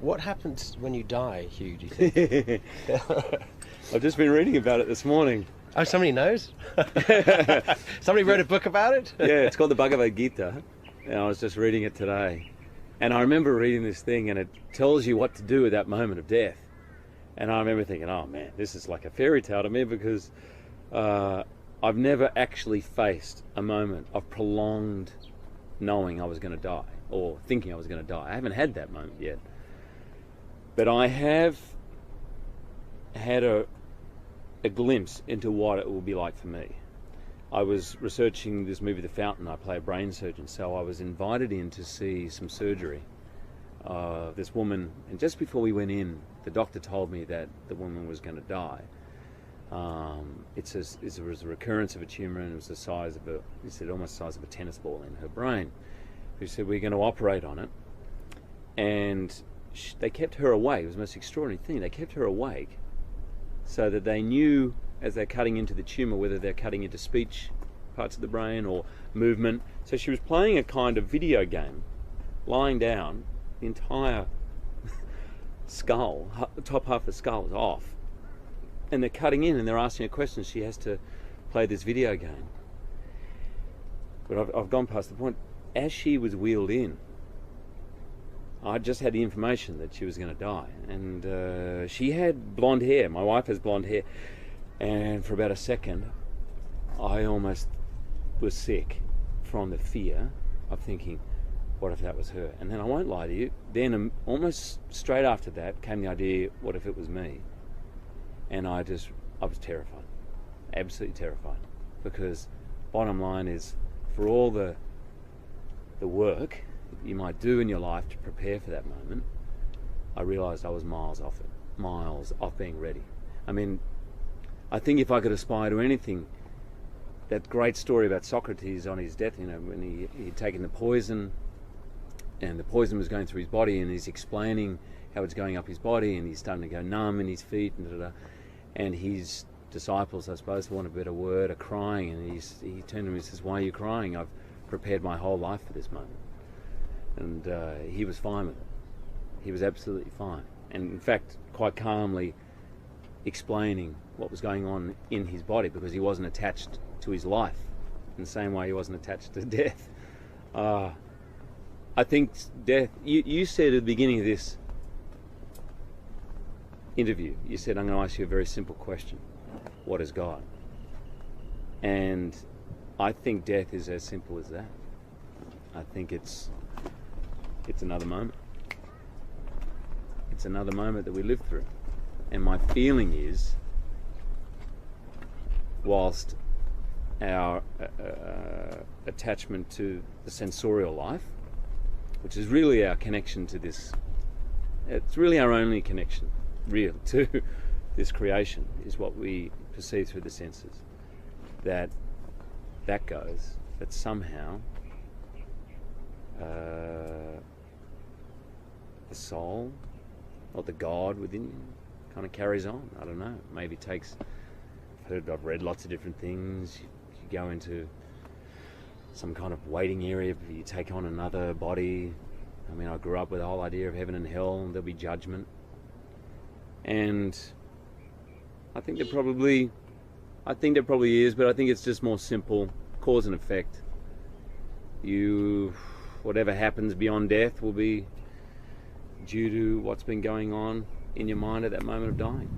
What happens when you die, Hugh, do you think? I've just been reading about it this morning. Oh, somebody knows? Somebody wrote a book about it? Yeah, it's called the Bhagavad Gita, and I was just reading it today. And I remember reading this thing, and it tells you what to do at that moment of death. And I remember thinking, oh man, this is like a fairy tale to me, because I've never actually faced a moment of prolonged knowing I was going to die, or thinking I was going to die. I haven't had that moment yet. But I have had a glimpse into what it will be like for me. I was researching this movie, The Fountain. I play a brain surgeon, so I was invited in to see some surgery. This woman, and just before we went in, the doctor told me that the woman was going to die. It was a recurrence of a tumour, and it was the size of he said almost the size of a tennis ball in her brain. He said, we're going to operate on it. And they kept her awake. It was the most extraordinary thing. They kept her awake so that they knew, as they're cutting into the tumour, whether they're cutting into speech parts of the brain or movement. So she was playing a kind of video game, lying down, the entire skull, the top half of the skull is off. And they're cutting in and they're asking her questions. She has to play this video game. But I've gone past the point. As she was wheeled in, I just had the information that she was going to die. And she had blonde hair. My wife has blonde hair. And for about a second, I almost was sick from the fear of thinking, what if that was her? And then I won't lie to you, then almost straight after that came the idea, what if it was me? And I was terrified, absolutely terrified. Because bottom line is, for all the work you might do in your life to prepare for that moment, I realised I was miles off it, miles off being ready. I mean, I think if I could aspire to anything, that great story about Socrates on his death, when he'd taken the poison, and the poison was going through his body, and he's explaining how it's going up his body, and he's starting to go numb in his feet, and his disciples, I suppose, for want of a better word, are crying, and he turned to him and says, why are you crying? I've prepared my whole life for this moment. And he was fine with it. He was absolutely fine. And in fact, quite calmly explaining what was going on in his body, because he wasn't attached to his life in the same way he wasn't attached to death. I think death, you said at the beginning of this interview, you said, I'm going to ask you a very simple question. What is God? And I think death is as simple as that. I think it's another moment. It's another moment that we live through. And my feeling is, whilst our attachment to the sensorial life, which is really our connection to this, it's really our only connection, real, to this creation, is what we perceive through the senses, that goes, that somehow the soul, or the God within you, kind of carries on. I don't know, maybe it takes, I've read lots of different things. You go into some kind of waiting area, you take on another body. I mean, I grew up with the whole idea of heaven and hell, and there'll be judgment. And I think there probably is, but I think it's just more simple, cause and effect. Whatever happens beyond death will be due to what's been going on in your mind at that moment of dying.